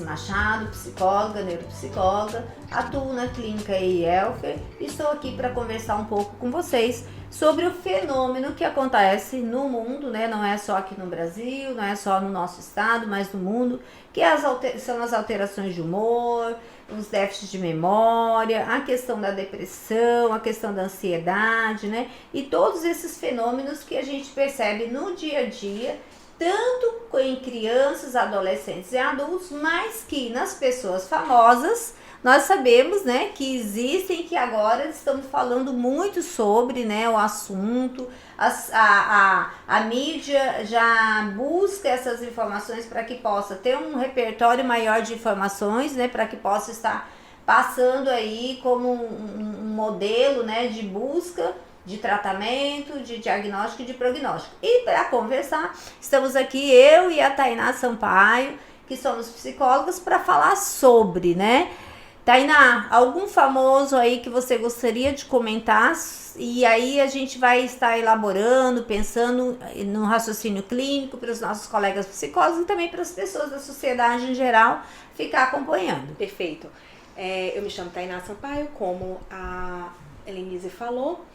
Machado, psicóloga, neuropsicóloga, atuo na clínica EIELFER e estou aqui para conversar um pouco com vocês sobre o fenômeno que acontece no mundo, né? Não é só aqui no Brasil, não é só no nosso estado, mas no mundo, que são as alterações de humor, os déficits de memória, a questão da depressão, a questão da ansiedade, né? E todos esses fenômenos que a gente percebe no dia a dia, tanto em crianças, adolescentes e adultos, mas que nas pessoas famosas nós sabemos, né, que existem, que agora estamos falando muito sobre, né, o assunto, a mídia já busca essas informações para que possa ter um repertório maior de informações, né, para que possa estar passando aí como um modelo, né, de busca de tratamento, de diagnóstico e de prognóstico. E para conversar, estamos aqui eu e a Tainá Sampaio, que somos psicólogas, para falar sobre, né? Tainá, algum famoso aí que você gostaria de comentar? E aí a gente vai estar elaborando, pensando no raciocínio clínico para os nossos colegas psicólogos e também para as pessoas da sociedade em geral ficar acompanhando. Perfeito. Eu me chamo Tainá Sampaio, como a Helenise falou.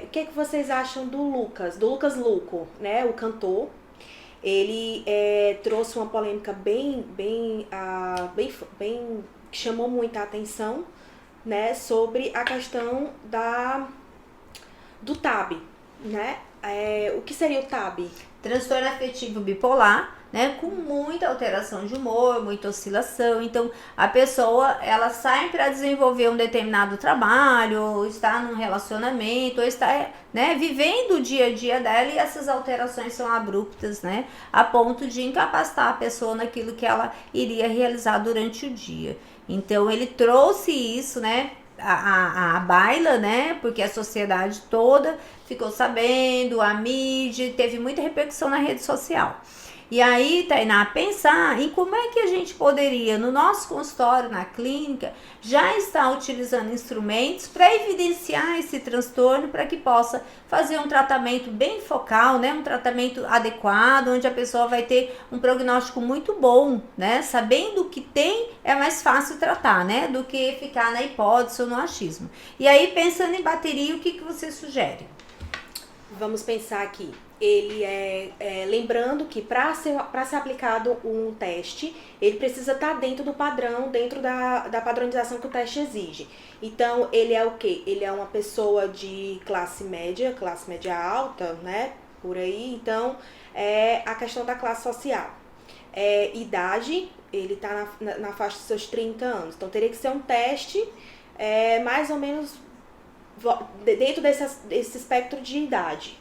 O que vocês acham do Lucas Luco, né, o cantor? Ele trouxe uma polêmica bem que chamou muita atenção, né, sobre a questão do TAB, né? O que seria o TAB? Transtorno afetivo bipolar, né, com muita alteração de humor, muita oscilação. Então a pessoa, ela sai para desenvolver um determinado trabalho, ou está num relacionamento, ou está, né, vivendo o dia a dia dela, e essas alterações são abruptas, né, a ponto de incapacitar a pessoa naquilo que ela iria realizar durante o dia. Então ele trouxe isso, né, a baila, né, porque a sociedade toda ficou sabendo, a mídia, teve muita repercussão na rede social. E aí, Tainá, pensar em como é que a gente poderia, no nosso consultório, na clínica, já estar utilizando instrumentos para evidenciar esse transtorno, para que possa fazer um tratamento bem focal, né? Um tratamento adequado, onde a pessoa vai ter um prognóstico muito bom, né? Sabendo o que tem, é mais fácil tratar, né? Do que ficar na hipótese ou no achismo. E aí, pensando em bateria, o que você sugere? Vamos pensar aqui. Ele lembrando que para ser aplicado um teste, ele precisa estar dentro do padrão, dentro da padronização que o teste exige. Então, ele é o quê? Ele é uma pessoa de classe média alta, né? Por aí. Então, a questão da classe social. Idade, ele está na faixa dos seus 30 anos. Então, teria que ser um teste mais ou menos dentro desse espectro de idade.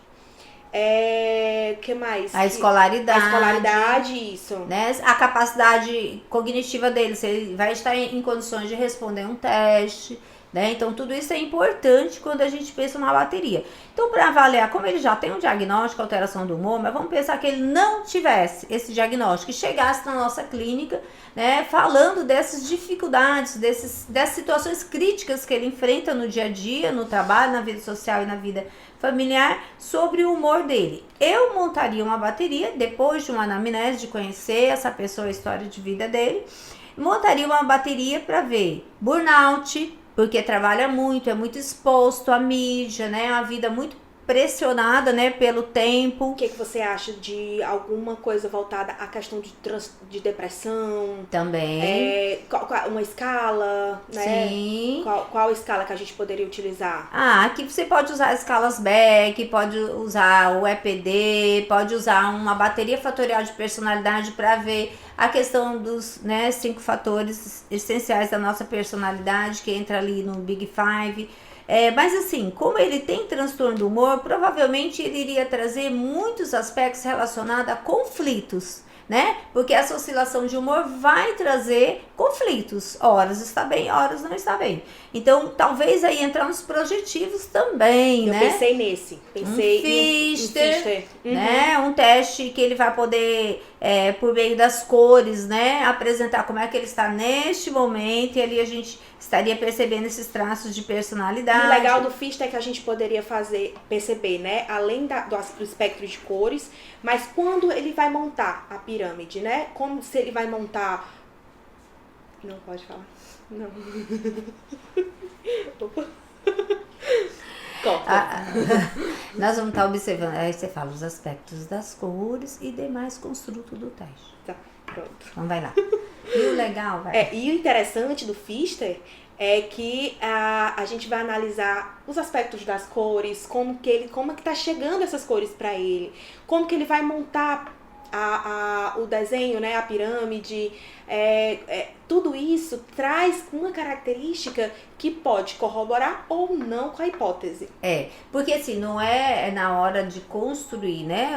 Que mais? A escolaridade. A escolaridade, isso. Né? A capacidade cognitiva dele, se ele vai estar em condições de responder um teste, né? Então, tudo isso é importante quando a gente pensa numa bateria. Então, para avaliar, como ele já tem um diagnóstico, alteração do humor, mas vamos pensar que ele não tivesse esse diagnóstico e chegasse na nossa clínica, né, falando dessas dificuldades, dessas situações críticas que ele enfrenta no dia a dia, no trabalho, na vida social e na vida familiar, sobre o humor dele. Eu montaria uma bateria, depois de uma anamnese, de conhecer essa pessoa, a história de vida dele, montaria uma bateria para ver burnout, porque trabalha muito, é muito exposto à mídia, né? Uma vida muito pressionada, né, pelo tempo. O que você acha de alguma coisa voltada à questão de depressão? Também. Uma escala, né? Sim. Qual escala que a gente poderia utilizar? Aqui você pode usar escalas Beck, pode usar o EPD, pode usar uma bateria fatorial de personalidade para ver a questão dos, né, 5 fatores essenciais da nossa personalidade, que entra ali no Big Five. Mas assim, como ele tem transtorno do humor, provavelmente ele iria trazer muitos aspectos relacionados a conflitos, né? Porque essa oscilação de humor vai trazer conflitos. Horas está bem, horas não está bem. Então, talvez aí entrar nos projetivos também, né? Eu pensei nesse. Pensei um Pfister, Uhum. né? Um teste que ele vai poder, por meio das cores, né, apresentar como é que ele está neste momento, e ali a gente estaria percebendo esses traços de personalidade. E o legal do Pfister é que a gente poderia perceber, né, além do espectro de cores, mas quando ele vai montar a pirâmide, né, como se ele vai montar Não pode falar. Não. Opa. Nós vamos estar observando, aí você fala os aspectos das cores e demais construtos do teste. Tá, pronto. Então vai lá. E o legal, vai. E o interessante do Pfister é que a gente vai analisar os aspectos das cores, como que tá chegando essas cores para ele, como que ele vai montar o desenho, né, a pirâmide, tudo isso traz uma característica que pode corroborar ou não com a hipótese. Porque assim, não é na hora de construir, né,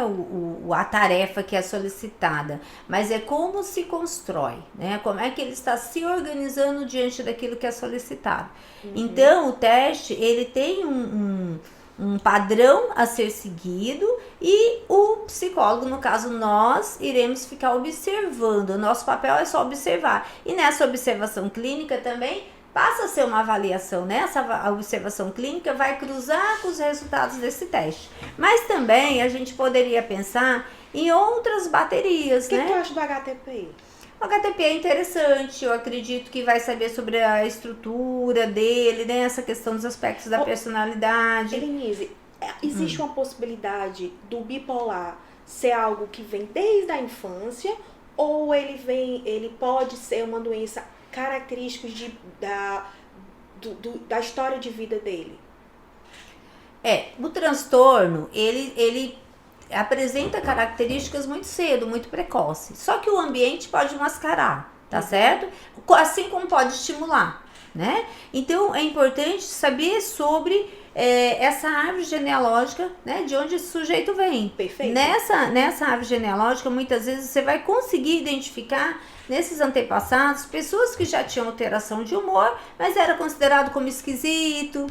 a tarefa que é solicitada, mas é como se constrói, né, como é que ele está se organizando diante daquilo que é solicitado. Então, o teste, ele tem um padrão a ser seguido e o psicólogo, no caso nós, iremos ficar observando. O nosso papel é só observar. E nessa observação clínica também passa a ser uma avaliação, né? Essa observação clínica vai cruzar com os resultados desse teste. Mas também a gente poderia pensar em outras baterias, né? O que tu acha do HTPI? O HTP é interessante, eu acredito que vai saber sobre a estrutura dele, né? Essa questão dos aspectos da personalidade. Elenise, existe uma possibilidade do bipolar ser algo que vem desde a infância, ou ele pode ser uma doença característica da história de vida dele? O transtorno, ele apresenta características muito cedo, muito precoce. Só que o ambiente pode mascarar, tá certo? Assim como pode estimular, né? Então, é importante saber sobre essa árvore genealógica, né? De onde esse sujeito vem. Perfeito. Nessa árvore genealógica, muitas vezes você vai conseguir identificar nesses antepassados pessoas que já tinham alteração de humor, mas era considerado como esquisito,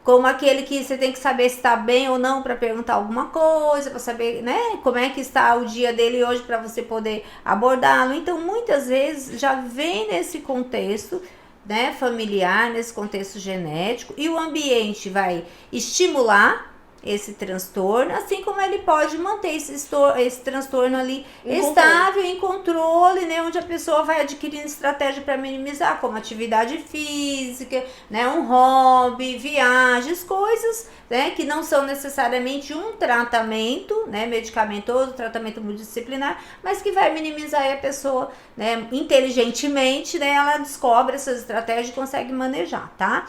como aquele que você tem que saber se está bem ou não para perguntar alguma coisa, para saber, né, como é que está o dia dele hoje para você poder abordá-lo. Então, muitas vezes já vem nesse contexto, né, familiar, nesse contexto genético, e o ambiente vai estimular esse transtorno, assim como ele pode manter esse transtorno ali estável, em controle, né, onde a pessoa vai adquirindo estratégia para minimizar, como atividade física, né, um hobby, viagens, coisas, né, que não são necessariamente um tratamento, né, medicamentoso, tratamento multidisciplinar, mas que vai minimizar aí a pessoa, né, inteligentemente, né, ela descobre essas estratégias e consegue manejar, tá?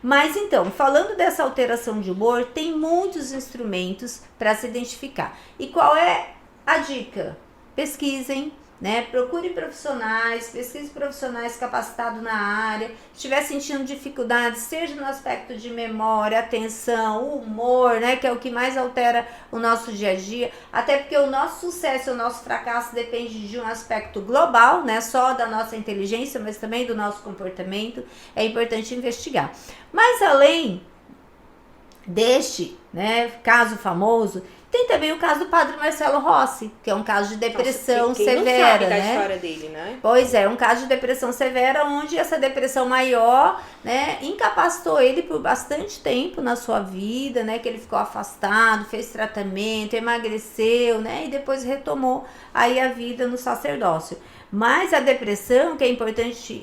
Mas então, falando dessa alteração de humor, tem muitos instrumentos para se identificar. E qual é a dica? Pesquisem, né? Procure profissionais, pesquise profissionais capacitados na área. Se estiver sentindo dificuldade, seja no aspecto de memória, atenção, humor, né? Que é o que mais altera o nosso dia a dia. Até porque o nosso sucesso e o nosso fracasso depende de um aspecto global, né? Só da nossa inteligência, mas também do nosso comportamento. É importante investigar. Mas além deste, né, caso famoso, tem também o caso do padre Marcelo Rossi, que é um caso de depressão severa, não sabe da né? história dele, né? Pois é, um caso de depressão severa, onde essa depressão maior, né, incapacitou ele por bastante tempo na sua vida, né, que ele ficou afastado, fez tratamento, emagreceu, né, e depois retomou aí a vida no sacerdócio. Mas a depressão, que é importante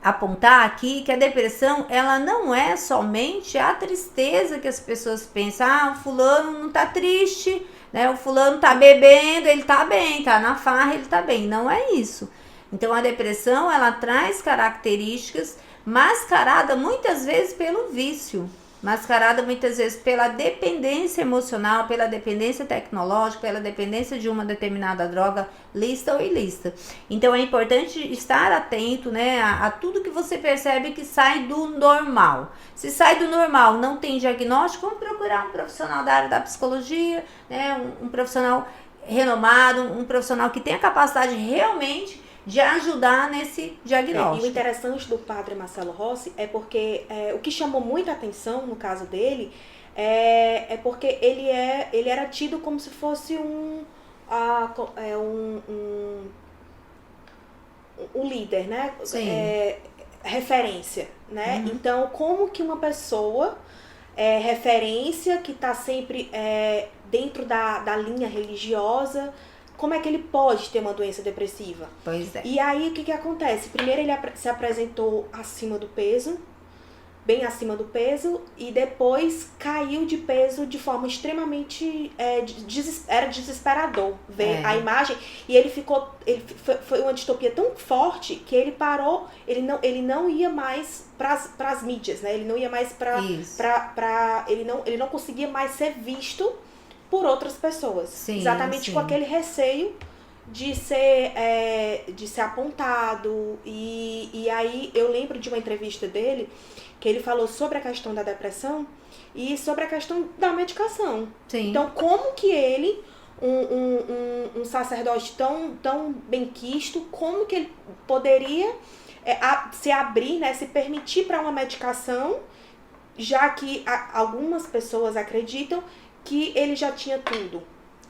apontar aqui, que a depressão, ela não é somente a tristeza que as pessoas pensam, o fulano não tá triste, né, o fulano tá bebendo, ele tá bem, tá na farra, ele tá bem, não é isso. Então a depressão, ela traz características mascarada muitas vezes pelo vício, mascarada muitas vezes pela dependência emocional, pela dependência tecnológica, pela dependência de uma determinada droga, lista ou ilícita. Então é importante estar atento, né, a tudo que você percebe que sai do normal. Se sai do normal, não tem diagnóstico, vamos procurar um profissional da área da psicologia, né, um profissional renomado, um profissional que tenha capacidade realmente de ajudar nesse diagnóstico. E o interessante do padre Marcelo Rossi é porque o que chamou muita atenção no caso dele é porque ele era tido como se fosse um líder, né? Sim. Referência, né? Então, como que uma pessoa referência, que está sempre dentro da linha religiosa, como é que ele pode ter uma doença depressiva? Pois é. E aí, o que acontece? Primeiro ele se apresentou acima do peso, bem acima do peso, e depois caiu de peso de forma extremamente era desesperador ver a imagem, e foi uma distopia tão forte que ele parou, ele não ia mais para as mídias, né? Ele não ia mais ele não conseguia mais ser visto por outras pessoas, sim, exatamente sim. Com aquele receio de ser apontado. E aí eu lembro de uma entrevista dele que ele falou sobre a questão da depressão e sobre a questão da medicação. Sim. Então, como que ele, um sacerdote tão benquisto, como que ele poderia se abrir, né, se permitir para uma medicação, já que algumas pessoas acreditam que ele já tinha tudo.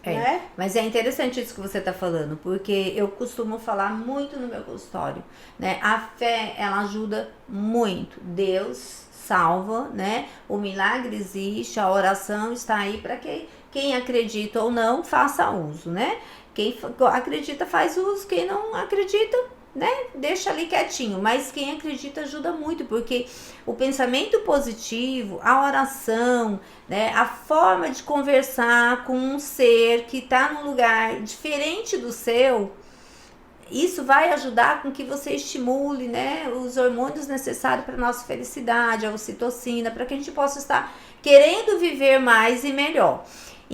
Né? Mas é interessante isso que você está falando, porque eu costumo falar muito no meu consultório, né? A fé, ela ajuda muito. Deus salva, né? O milagre existe, a oração está aí para que quem acredita ou não faça uso, né? Quem acredita faz uso, quem não acredita, né, deixa ali quietinho. Mas quem acredita ajuda muito, porque o pensamento positivo, a oração, né, a forma de conversar com um ser que está num lugar diferente do seu, isso vai ajudar com que você estimule, né, os hormônios necessários para nossa felicidade, a ocitocina, para que a gente possa estar querendo viver mais e melhor.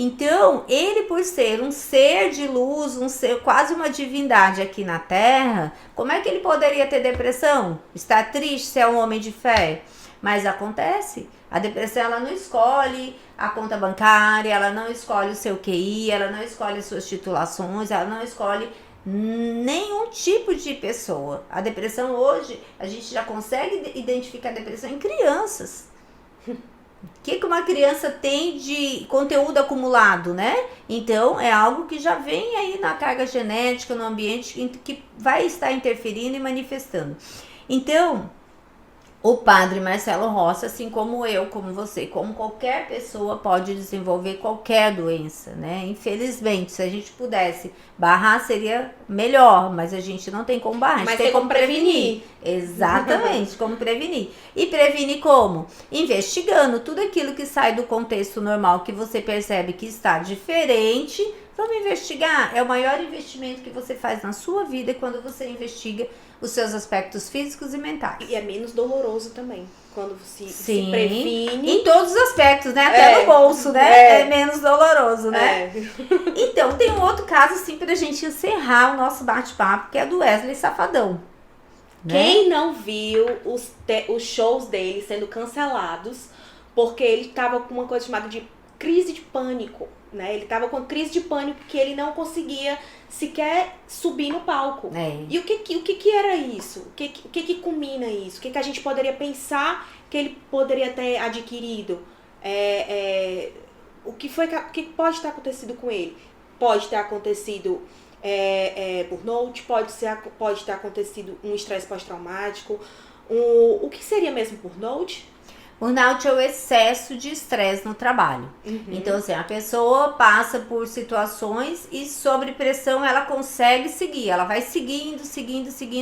Então, ele, por ser um ser de luz, um ser quase uma divindade aqui na Terra, como é que ele poderia ter depressão? Estar triste se é um homem de fé? Mas acontece. A depressão, ela não escolhe a conta bancária, ela não escolhe o seu QI, ela não escolhe as suas titulações, ela não escolhe nenhum tipo de pessoa. A depressão hoje, a gente já consegue identificar a depressão em crianças. O que uma criança tem de conteúdo acumulado, né? Então, é algo que já vem aí na carga genética, no ambiente, que vai estar interferindo e manifestando. Então, o padre Marcelo Rossi, assim como eu, como você, como qualquer pessoa, pode desenvolver qualquer doença, né? Infelizmente, se a gente pudesse barrar, seria melhor, mas a gente não tem como barrar, a gente tem como prevenir. Exatamente, como prevenir. E prevenir como? Investigando tudo aquilo que sai do contexto normal, que você percebe que está diferente. Vamos investigar. É o maior investimento que você faz na sua vida quando você investiga os seus aspectos físicos e mentais. E é menos doloroso também, quando se previne. Em todos os aspectos, né? Até no bolso, né? É menos doloroso, né? Então, tem um outro caso, assim, pra gente encerrar o nosso bate-papo, que é do Wesley Safadão. Né? Quem não viu os shows dele sendo cancelados, porque ele tava com uma coisa chamada de crise de pânico, né? Ele tava com crise de pânico que ele não conseguia sequer subir no palco. E o que era isso? O que culmina isso? O que a gente poderia pensar que ele poderia ter adquirido? O que pode ter acontecido com ele? Pode ter acontecido burnout, pode ter acontecido um estresse pós-traumático. O que seria mesmo burnout? Burnout é o excesso de estresse no trabalho. Então, assim, a pessoa passa por situações e sob pressão ela consegue seguir. Ela vai seguindo,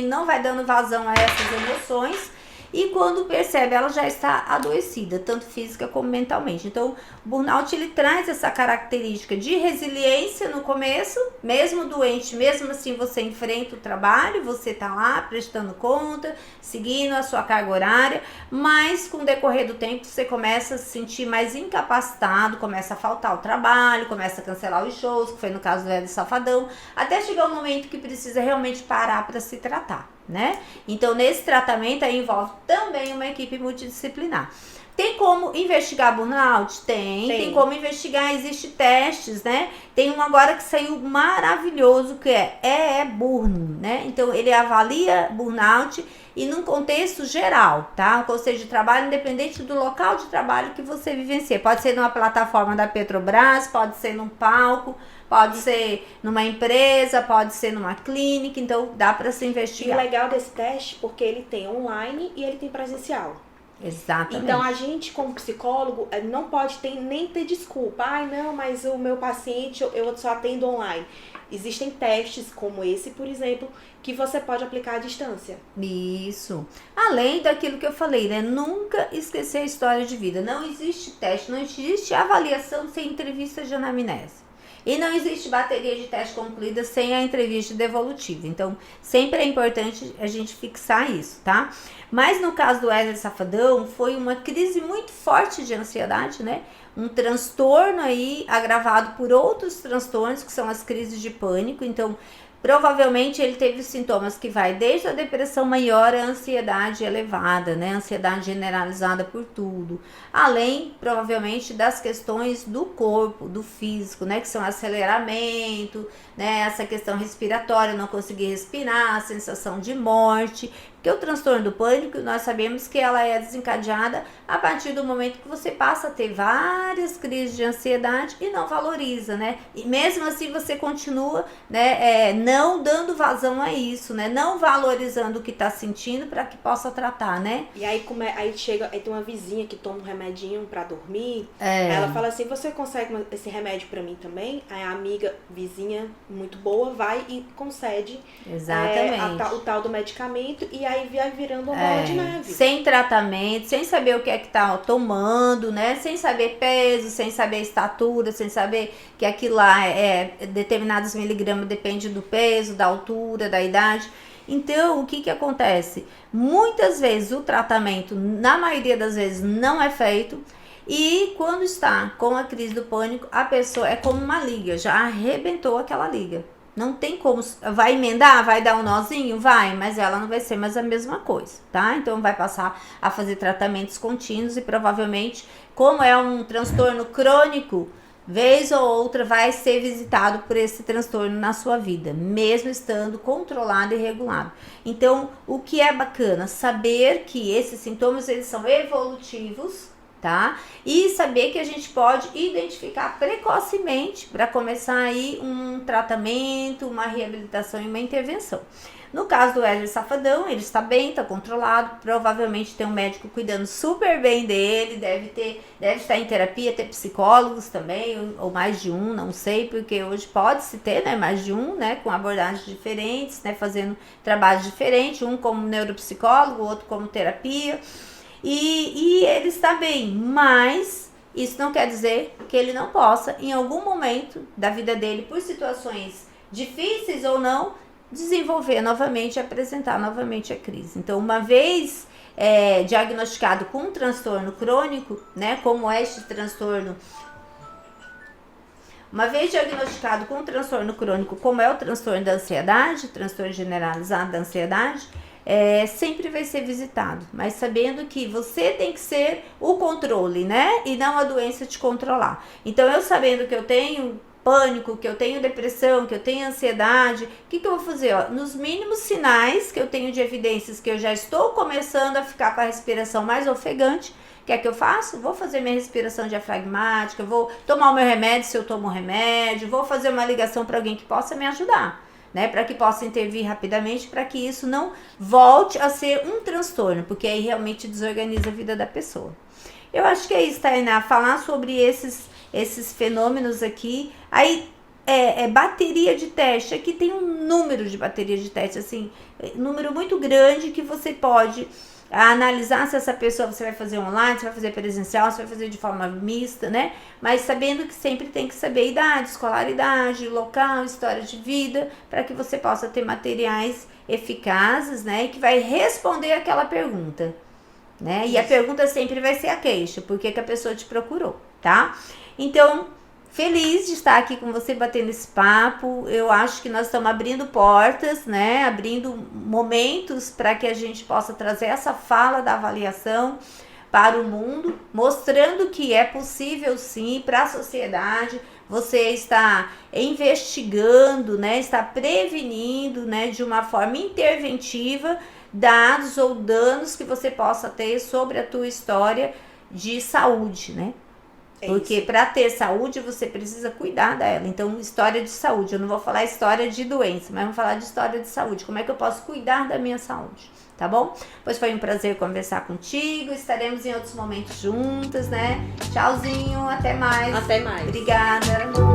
não vai dando vazão a essas emoções. E quando percebe, ela já está adoecida, tanto física como mentalmente. Então, o burnout, ele traz essa característica de resiliência no começo, mesmo doente, mesmo assim você enfrenta o trabalho, você está lá prestando conta, seguindo a sua carga horária, mas com o decorrer do tempo você começa a se sentir mais incapacitado, começa a faltar o trabalho, começa a cancelar os shows, que foi no caso do Wesley Safadão, até chegar um momento que precisa realmente parar para se tratar, né? Então, nesse tratamento aí envolve também uma equipe multidisciplinar. Tem como investigar burnout? Tem como investigar, existe testes, né? Tem um agora que saiu maravilhoso, que é Burn, né? Então, ele avalia burnout e num contexto geral, tá? Um contexto de trabalho independente do local de trabalho que você vivencia. Pode ser numa plataforma da Petrobras, pode ser num palco, pode ser numa empresa, pode ser numa clínica, então dá para se investigar. E o legal desse teste, porque ele tem online e ele tem presencial. Exatamente. Então, a gente, como psicólogo, não pode nem ter desculpa. Ai, não, mas o meu paciente eu só atendo online. Existem testes como esse, por exemplo, que você pode aplicar à distância. Isso. Além daquilo que eu falei, né? Nunca esquecer a história de vida. Não existe teste, não existe avaliação sem entrevista de anamnese. E não existe bateria de teste concluída sem a entrevista devolutiva. Então, sempre é importante a gente fixar isso, tá? Mas no caso do Wesley Safadão, foi uma crise muito forte de ansiedade, né? Um transtorno aí agravado por outros transtornos, que são as crises de pânico. Então, provavelmente ele teve sintomas que vai desde a depressão maior à ansiedade elevada, né? Ansiedade generalizada por tudo. Além, provavelmente, das questões do corpo, do físico, né? Que são aceleramento, né? Essa questão respiratória, não conseguir respirar, a sensação de morte. Porque o transtorno do pânico, nós sabemos que ela é desencadeada a partir do momento que você passa a ter várias crises de ansiedade e não valoriza, né? E mesmo assim você continua, né, não dando vazão a isso, né? Não valorizando o que está sentindo para que possa tratar, né? E aí, aí tem uma vizinha que toma um remedinho para dormir. Ela fala assim, você consegue esse remédio para mim também? Aí a amiga, vizinha muito boa, vai e concede o tal do medicamento. E aí vai virando uma bola de neve. Sem tratamento, sem saber o que é que tá tomando, né? Sem saber peso, sem saber estatura, sem saber que aquilo lá determinados miligramas depende do peso, da altura, da idade. Então, o que acontece? Muitas vezes o tratamento, na maioria das vezes, não é feito. E quando está com a crise do pânico, a pessoa é como uma liga, já arrebentou aquela liga. Não tem como, vai emendar, vai dar um nozinho? Vai, mas ela não vai ser mais a mesma coisa, tá? Então vai passar a fazer tratamentos contínuos e provavelmente, como é um transtorno crônico, vez ou outra vai ser visitado por esse transtorno na sua vida, mesmo estando controlado e regulado. Então, o que é bacana? Saber que esses sintomas, eles são evolutivos, tá? E saber que a gente pode identificar precocemente para começar aí um tratamento, uma reabilitação e uma intervenção. No caso do Wesley Safadão, ele está bem, está controlado, provavelmente tem um médico cuidando super bem dele, deve estar em terapia, ter psicólogos também, ou mais de um, não sei, porque hoje pode-se ter, né, mais de um, né, com abordagens diferentes, né, fazendo trabalhos diferentes, um como neuropsicólogo, outro como terapia, e ele está bem, mas isso não quer dizer que ele não possa, em algum momento da vida dele, por situações difíceis ou não, desenvolver novamente, apresentar novamente a crise. Então, uma vez diagnosticado com um transtorno crônico, né, como este transtorno, uma vez diagnosticado com um transtorno crônico, como é o transtorno da ansiedade, transtorno generalizado da ansiedade, sempre vai ser visitado, mas sabendo que você tem que ser o controle, né, e não a doença te controlar. Então, eu sabendo que eu tenho pânico, que eu tenho depressão, que eu tenho ansiedade, o que eu vou fazer? Nos mínimos sinais que eu tenho de evidências que eu já estou começando a ficar com a respiração mais ofegante, o que é que eu faço? Vou fazer minha respiração diafragmática, vou tomar o meu remédio se eu tomo remédio, vou fazer uma ligação para alguém que possa me ajudar, né? Para que possa intervir rapidamente, para que isso não volte a ser um transtorno, porque aí realmente desorganiza a vida da pessoa. Eu acho que é isso, Tainá, falar sobre esses fenômenos aqui. Aí bateria de teste, aqui tem um número de bateria de teste, assim, número muito grande que você pode analisar se essa pessoa você vai fazer online, se vai fazer presencial, se vai fazer de forma mista, né? Mas sabendo que sempre tem que saber idade, escolaridade, local, história de vida, para que você possa ter materiais eficazes, né? E que vai responder aquela pergunta, né? E a pergunta sempre vai ser a queixa, por que a pessoa te procurou, tá? Então, feliz de estar aqui com você batendo esse papo. Eu acho que nós estamos abrindo portas, né? Abrindo momentos para que a gente possa trazer essa fala da avaliação para o mundo, mostrando que é possível sim para a sociedade. Você está investigando, né? Está prevenindo, né? De uma forma interventiva dados ou danos que você possa ter sobre a tua história de saúde, né? Porque para ter saúde, você precisa cuidar dela. Então, história de saúde. Eu não vou falar história de doença, mas vou falar de história de saúde. Como é que eu posso cuidar da minha saúde? Tá bom? Pois foi um prazer conversar contigo. Estaremos em outros momentos juntas, né? Tchauzinho, até mais. Até mais. Obrigada.